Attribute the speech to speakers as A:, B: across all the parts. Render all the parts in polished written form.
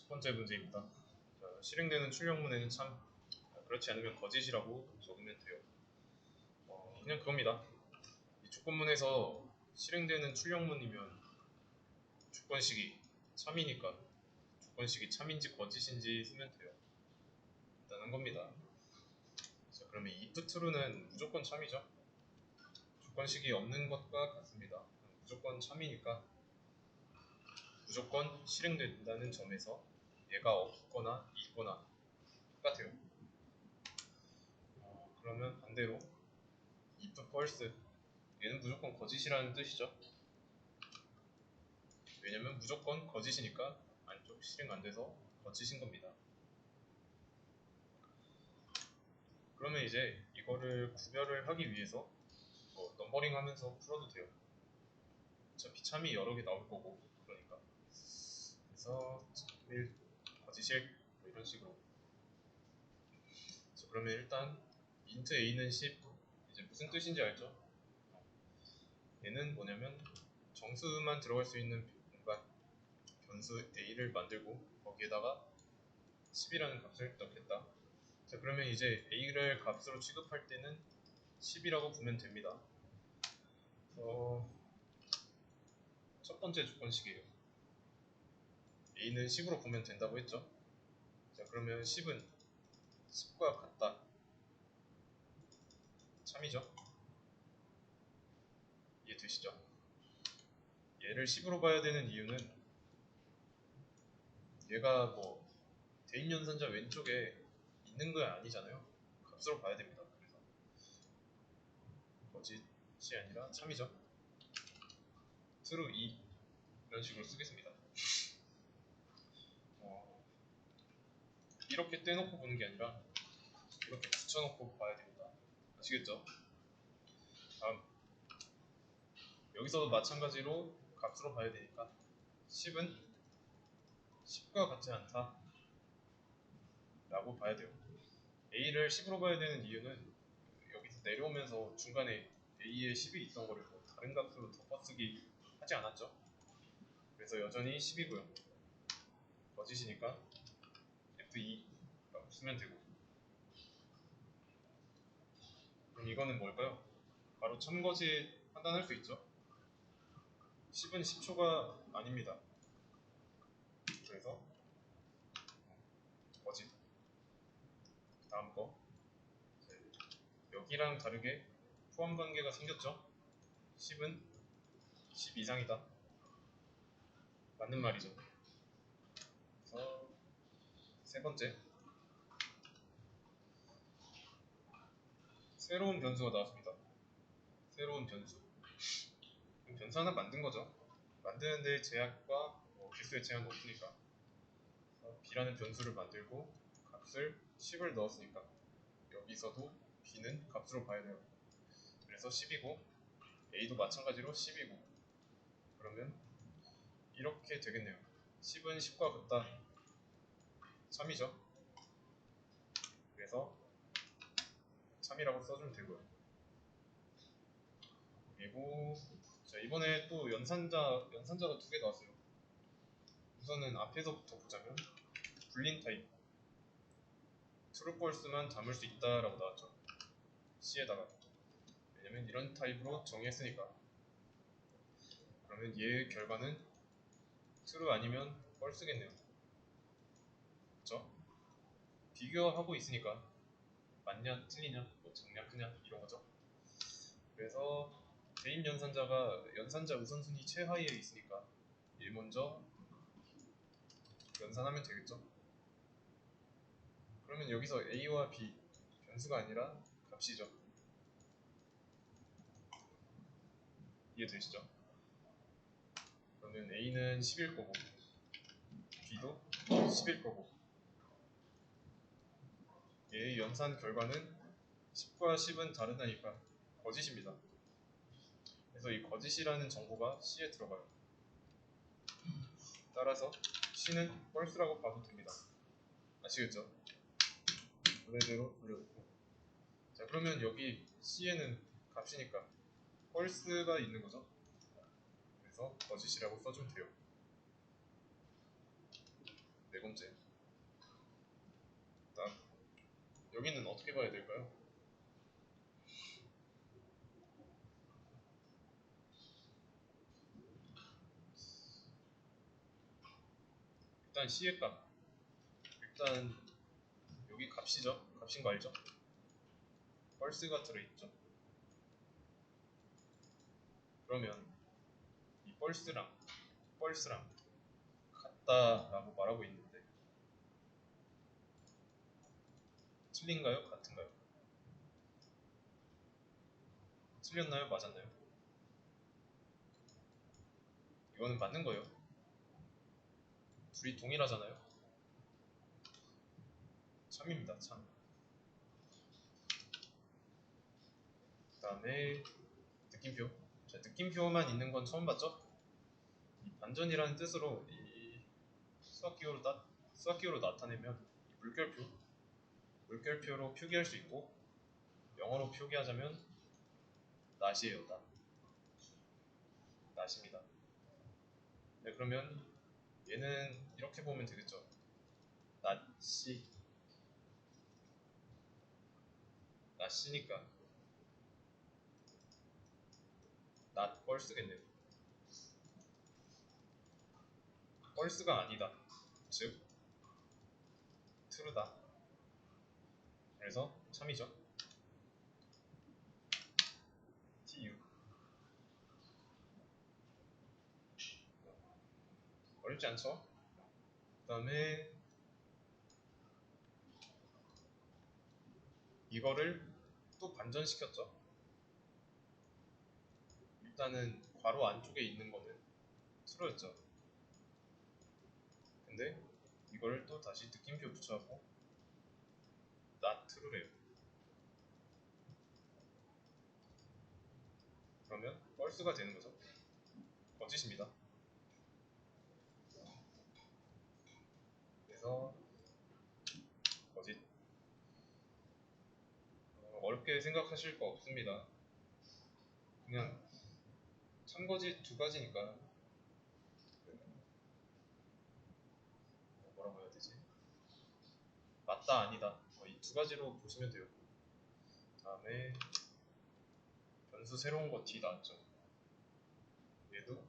A: 첫 번째 문제입니다. 자, 실행되는 출력문에는 참 그렇지 않으면 거짓이라고 적으면 돼요. 그냥 그겁니다. 이 조건문에서 실행되는 출력문이면 조건식이 참이니까 조건식이 참인지 거짓인지 쓰면 돼요. 간단한 겁니다. 자, 그러면 if true는 무조건 참이죠. 조건식이 없는 것과 같습니다. 무조건 참이니까 무조건 실행된다는 점에서 얘가 없거나 있거나 똑같아요. 그러면 반대로 if false 얘는 무조건 거짓이라는 뜻이죠. 왜냐면 무조건 거짓이니까 안쪽 실행 안 돼서 거짓인 겁니다. 그러면 이제 이거를 구별을 하기 위해서 넘버링 하면서 풀어도 돼요. 어차피 참이 여러 개 나올 거고 그러니까. 그래서 1 거짓일 뭐 이런 식으로. 그러면 일단 int a는 10 이제 무슨 뜻인지 알죠? 얘는 뭐냐면 정수만 들어갈 수 있는 공간 변수 a를 만들고 거기에다가 10이라는 값을 넣겠다. 자, 그러면 이제 a를 값으로 취급할 때는 10이라고 보면 됩니다. 첫 번째 조건식이에요. a는 10으로 보면 된다고 했죠. 자, 그러면 10은 10과 같다. 참이죠. 이해되시죠? 얘를 10으로 봐야 되는 이유는 얘가 뭐 대인연산자 왼쪽에 있는 거 아니잖아요. 값으로 봐야 됩니다. 그래서 거짓이 아니라 참이죠. true 2 이런 식으로 쓰겠습니다. 이렇게 떼놓고 보는 게 아니라 이렇게 붙여놓고 봐야 됩니다. 아시겠죠? 다음 여기서도 마찬가지로 값으로 봐야 되니까 10은 10과 같지 않다 라고 봐야 돼요. a를 10으로 봐야 되는 이유는 여기서 내려오면서 중간에 a에 10이 있던 거를 뭐 다른 값으로 덮어쓰기 하지 않았죠. 그래서 여전히 10이고요. 거짓이니까 F2라고 쓰면 되고. 그럼 이거는 뭘까요? 바로 참거짓 판단할 수 있죠. 10은 10초가 아닙니다. 그래서 거짓. 다음 거 여기랑 다르게 포함관계가 생겼죠. 10은 10 이상이다. 맞는 말이죠. 그래서 세 번째 새로운 변수가 나왔습니다. 새로운 변수. 변수 하나 만든 거죠. 만드는데 제약과 개수의 제한이 없으니까 b라는 변수를 만들고 값을 10을 넣었으니까 여기서도 b는 값으로 봐야 돼요. 그래서 10이고 a도 마찬가지로 10이고 그러면 이렇게 되겠네요. 10은 10과 같다. 참이죠. 그래서 참이라고 써주면 되고요. 그리고 자, 이번에 또 연산자가 두 개 나왔어요. 우선은 앞에서부터 보자면 불린 타입 true false만 담을 수 있다라고 나왔죠. C에다가. 왜냐면 이런 타입으로 정의했으니까. 그러면 얘의 결과는 true 아니면 false겠네요. 그쵸? 비교하고 있으니까 맞냐 틀리냐 뭐 작냐 크냐 이런 거죠. 그래서 대인 연산자가 연산자 우선순위 최하위에 있으니까 얘 먼저 연산하면 되겠죠. 그러면 여기서 a와 b 변수가 아니라 값이죠. 이해되시죠? 그러면 a는 10일 거고 b도 10일 거고 얘의 연산 결과는 10과 10은 다르다니까 거짓입니다. 그래서 이 거짓이라는 정보가 C에 들어가요. 따라서 C는 false라고 봐도 됩니다. 아시겠죠? 원래대로 돌려놓고. 자, 그러면 여기 C에는 값이니까 false가 있는 거죠. 그래서 거짓이라고 써주면 돼요. 네 번째 번째. 일단 여기는 어떻게 봐야 될까요? 일단 C의 값. 일단 여기 값이죠. 값인 거 알죠? 펄스가 들어있죠. 그러면 이 펄스랑 같다라고 말하고 있는데 틀린가요? 같은가요? 틀렸나요? 맞았나요? 이거는 맞는 거예요. 둘이 동일하잖아요. 참입니다. 참. 그 다음에 느낌표. 자, 느낌표만 있는 건 처음 봤죠? 이 반전이라는 뜻으로 이 수학기호로 나타내면 이 물결표로 표기할 수 있고, 영어로 표기하자면 낫이에요. 낫입니다. 네, 그러면 얘는 이렇게 보면 되겠죠. 낫이니까 낫 펄스겠네요. 펄스가 아니다. 즉 트루다. 그래서 참이죠. TU. 어렵지 않죠? 그 다음에 이거를 또 반전시켰죠. 일단은 괄호 안쪽에 있는 거는 트루였죠. 근데 이걸 또 다시 느낌표 붙여갖고 not true래요. 그러면 false가 되는 거죠. 거짓입니다. 그래서 거짓. 어렵게 생각하실 거 없습니다. 그냥 참거짓 두 가지니까 뭐라고 해야 되지? 맞다 아니다 이 두 가지로 보시면 돼요. 다음에 변수 새로운 거 D 나왔죠. 얘도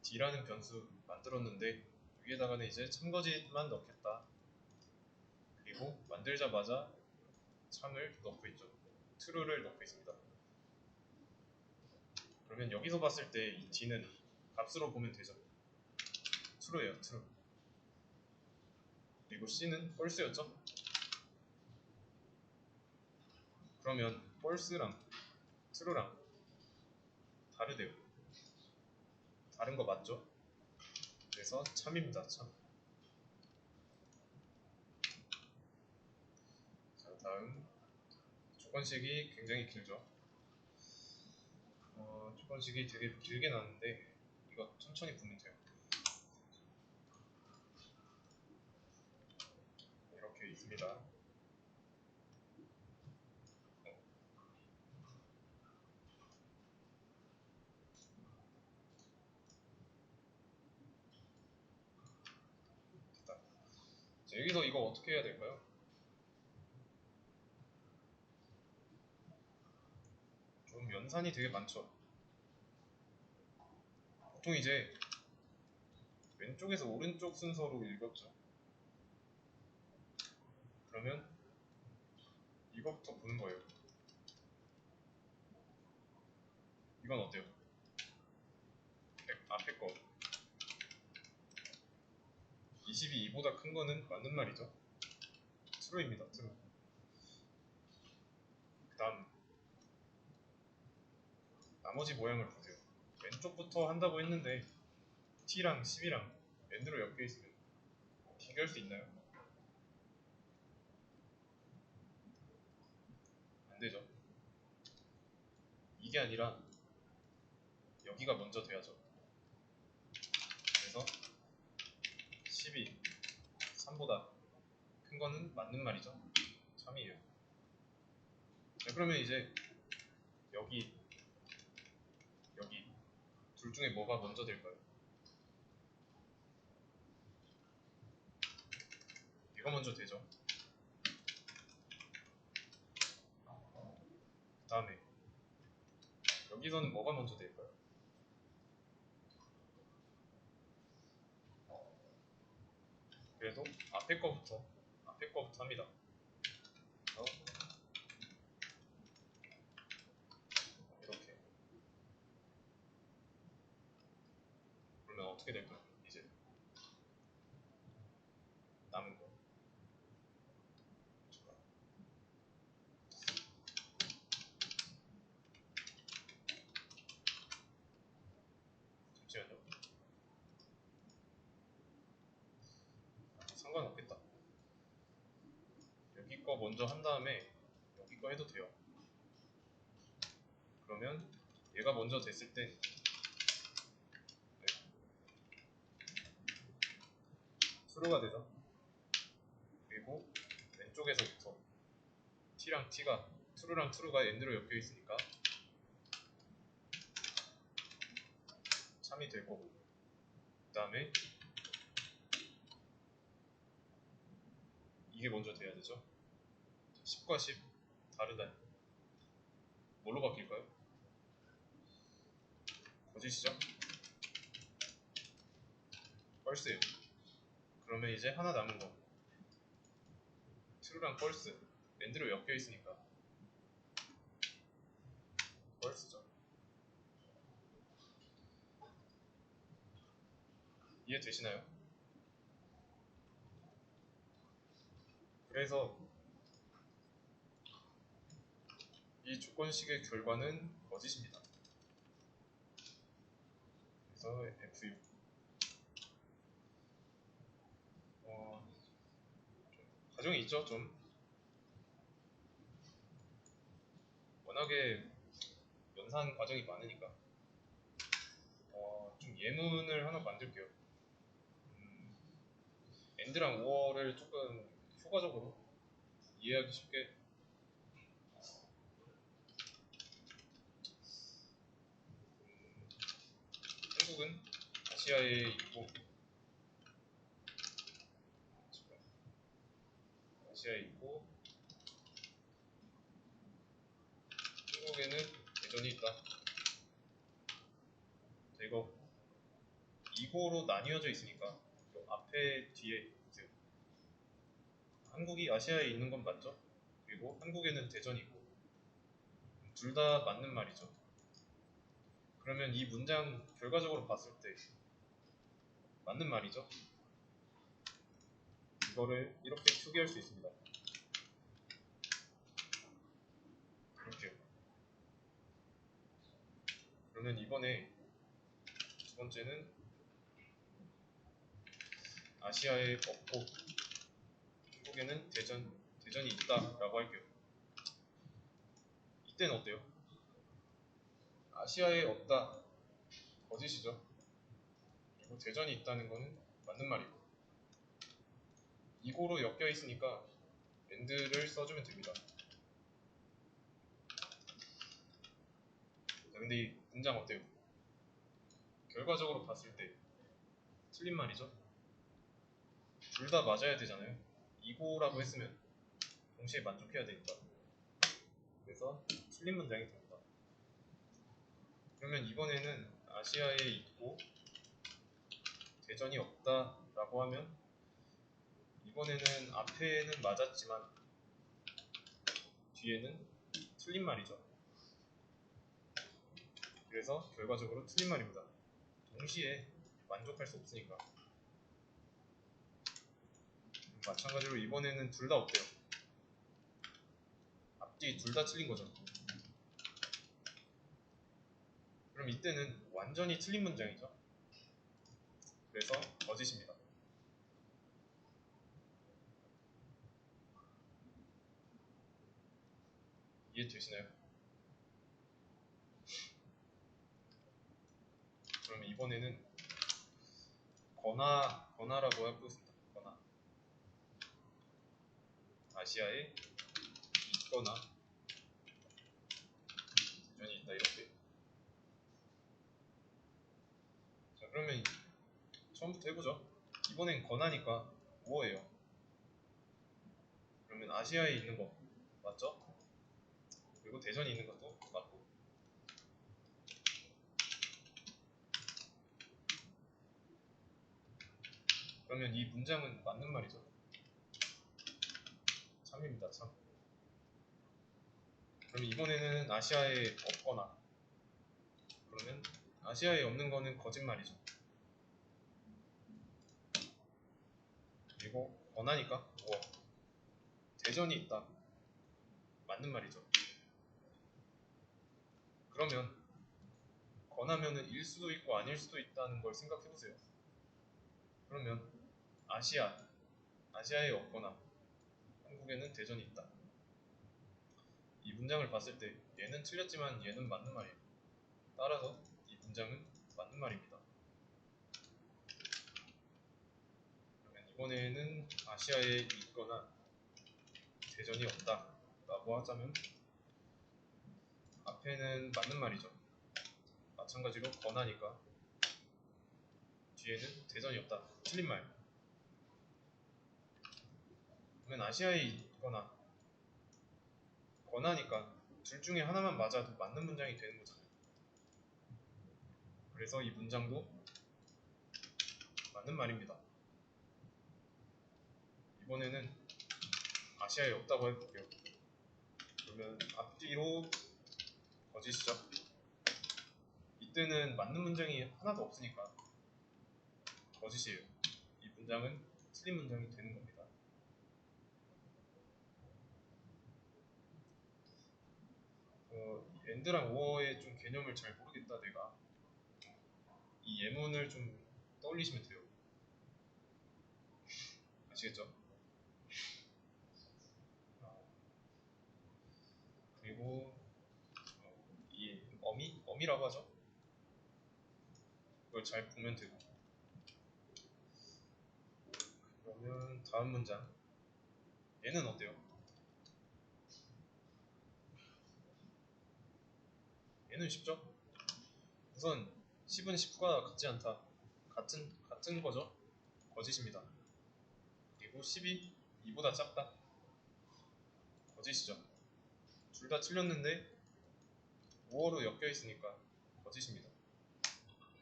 A: D라는 변수 만들었는데 여기에다가는 이제 참거짓만 넣겠다. 그리고 만들자마자 참을 넣고 있죠. true를 넣고 있습니다. 그러면 여기서 봤을 때 이 D는 값으로 보면 되죠. true예요. true. 그리고 C는 false였죠. 그러면 false랑 true랑 다르대요. 다른 거 맞죠? 그래서 참입니다. 참. 자, 다음 조건식이 굉장히 길죠. 조건식이 되게 길게 나왔는데 이거 천천히 보면 돼요. 이렇게 있습니다. 됐다. 자, 여기서 이거 어떻게 해야 될까요? 좀 연산이 되게 많죠. 보통 이제 왼쪽에서 오른쪽 순서로 읽었죠. 그러면 이거부터 보는 거예요. 이건 어때요? 앞에 거 20이 2보다 큰 거는 맞는 말이죠. true입니다. true. 그 다음 나머지 모양을 보세요. 왼쪽부터 한다고 했는데 T랑 10이랑 end로 엮여 있으면 비교할 수 있나요? 안 되죠. 이게 아니라 여기가 먼저 돼야죠. 그래서 10이 3보다 큰 거는 맞는 말이죠. 참이에요. 자, 그러면 이제 여기 둘 중에 뭐가 먼저 될까요? 얘가 먼저 되죠. 그 다음에 여기서는 뭐가 먼저 될까요? 그래도 앞에 거부터 합니다. 이렇게. 그러면 어떻게 될까요? 이제 남은 거. 잠시만요. 상관없겠다. 여기 거 먼저 한 다음에 여기 거 해도 돼요. 그러면 얘가 먼저 됐을 땐 true가 되죠. 그리고 왼쪽에서부터 t랑 t가 true랑 true가 end로 엮여 있으니까 참이 될 거고, 그 다음에 이게 먼저 돼야 되죠. 10과 10 다르다. 뭘로 바뀔까요? 거짓이죠? false예요. 그러면 이제 하나 남은 거 true랑 false end로 엮여 있으니까 false죠. 이해되시나요? 그래서 이 조건식의 결과는 거짓입니다. 그래서 F6. 과정이 있죠. 좀 워낙에 연산 과정이 많으니까 좀 예문을 하나 만들게요. end랑 or를 조금 효과적으로 이해하기 쉽게 한국은 아시아에 있고 한국에는 대전이 있다. 이거 2호로 나뉘어져 있으니까 요 앞에 뒤에 한국이 아시아에 있는 건 맞죠? 그리고 한국에는 대전이 있고 둘 다 맞는 말이죠. 그러면 이 문장 결과적으로 봤을 때 맞는 말이죠. 이거를 이렇게 표기할 수 있습니다. 이렇게요. 그러면 이번에 두 번째는 아시아에 없고 한국에는 대전이 있다라고 할게요. 이때는 어때요? 아시아에 없다 거짓이죠. 그리고 대전이 있다는 거는 맞는 말이고 이고로 엮여 있으니까 and를 써주면 됩니다. 근데 이 문장 어때요? 결과적으로 봤을 때 틀린 말이죠? 둘 다 맞아야 되잖아요. 이고라고 했으면 동시에 만족해야 되니까. 그래서 틀린 문장이 됩니다. 그러면 이번에는 아시아에 있고 대전이 없다라고 하면 이번에는 앞에는 맞았지만 뒤에는 틀린 말이죠. 그래서 결과적으로 틀린 말입니다. 동시에 만족할 수 없으니까. 마찬가지로 이번에는 둘 다 없대요. 앞뒤 둘 다 틀린 거죠. 그럼 이때는 완전히 틀린 문장이죠. 그래서 거짓입니다. 이해되시나요? 그러면 이번에는 거나라고 하고 있습니다. 거나 아시아에 있거나 대전이 있다 이렇게. 자 그러면 처음부터 해보죠. 이번엔 거나니까 5어예요. 그러면 아시아에 있는 거 맞죠? 그리고 대전이 있는 것도 맞고. 그러면 이 문장은 맞는 말이죠. 참입니다. 참. 그럼 이번에는 아시아에 없거나, 그러면 아시아에 없는 거는 거짓말이죠. 그리고 권하니까 뭐 대전이 있다. 맞는 말이죠. 그러면 권하면은 일 수도 있고 아닐 수도 있다는 걸 생각해 보세요. 그러면 아시아에 없거나 한국에는 대전이 있다. 이 문장을 봤을 때 얘는 틀렸지만 얘는 맞는 말이에요. 따라서 이 문장은 맞는 말입니다. 그러면 이번에는 아시아에 있거나 대전이 없다 라고 하자면 앞에는 맞는 말이죠. 마찬가지로 권하니까 뒤에는 대전이 없다. 틀린 말. 그러면 아시아에 있거나 권하니까 둘 중에 하나만 맞아도 맞는 문장이 되는 거잖아요. 그래서 이 문장도 맞는 말입니다. 이번에는 아시아에 없다고 해볼게요. 그러면 앞뒤로 거짓이죠. 이때는 맞는 문장이 하나도 없으니까 거짓이에요. 이 문장은 틀린 문장이 되는 겁니다. 엔드랑 오어의 좀 개념을 잘 모르겠다 내가. 이 예문을 좀 떠올리시면 돼요. 아시겠죠? 그리고 이 어미라고 하죠. 그걸 잘 보면 되고. 그러면 다음 문장. 얘는 어때요? 얘는 쉽죠? 우선 10은 19가 같지 않다. 같은 거죠. 거짓입니다. 그리고 10이 2보다 작다. 거짓이죠. 둘 다 틀렸는데 5어로 엮여 있으니까 거짓입니다.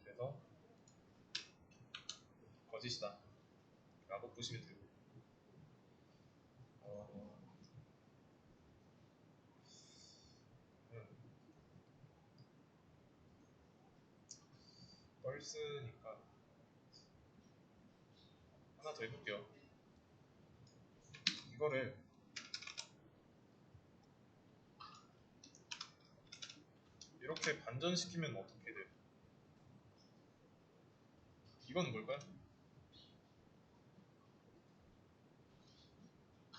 A: 그래서 거짓이다 라고 보시면 돼요. 뻘스니까 하나 더 해볼게요. 이거를 이렇게 반전시키면 어떻게 돼요? 이건 뭘까요?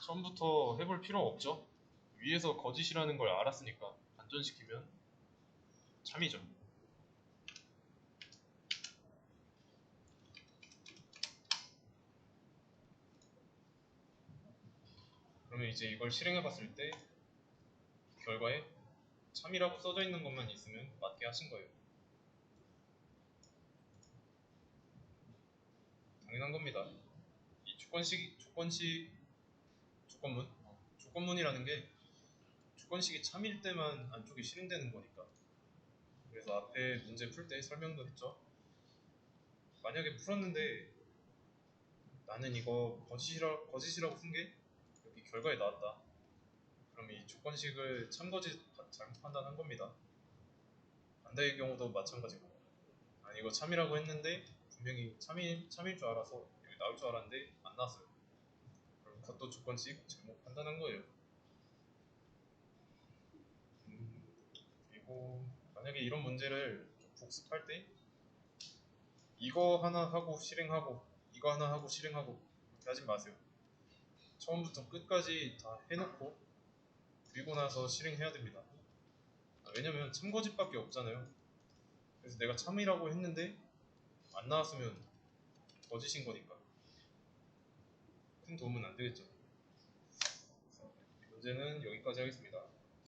A: 처음부터 해볼 필요 없죠? 위에서 거짓이라는 걸 알았으니까 반전시키면 참이죠. 그러면 이제 이걸 실행해 봤을 때 결과에 참이라고 써져 있는 것만 있으면 맞게 하신 거예요. 당연한 겁니다. 이 조건문이라는 게 조건식이 참일 때만 안쪽이 실행되는 거니까. 그래서 앞에 문제 풀 때 설명도 했죠. 만약에 풀었는데 나는 이거 거짓이라고 쓴 게 여기 결과에 나왔다. 그럼 이 조건식을 참거짓 잘못 판단한 겁니다. 반대의 경우도 마찬가지고. 아니 이거 참이라고 했는데 분명히 참일 줄 알아서 여기 나올 줄 알았는데 안 나왔어요. 그럼 그것도 조건식 잘못 판단한 거예요. 그리고 만약에 이런 문제를 복습할 때 이거 하나 하고 실행하고 이거 하나 하고 실행하고 이렇게 하지 마세요. 처음부터 끝까지 다 해놓고 그리고 나서 실행해야 됩니다. 왜냐면 참거짓밖에 없잖아요. 그래서 내가 참이라고 했는데 안 나왔으면 거짓인 거니까 큰 도움은 안 되겠죠. 문제는 여기까지 하겠습니다.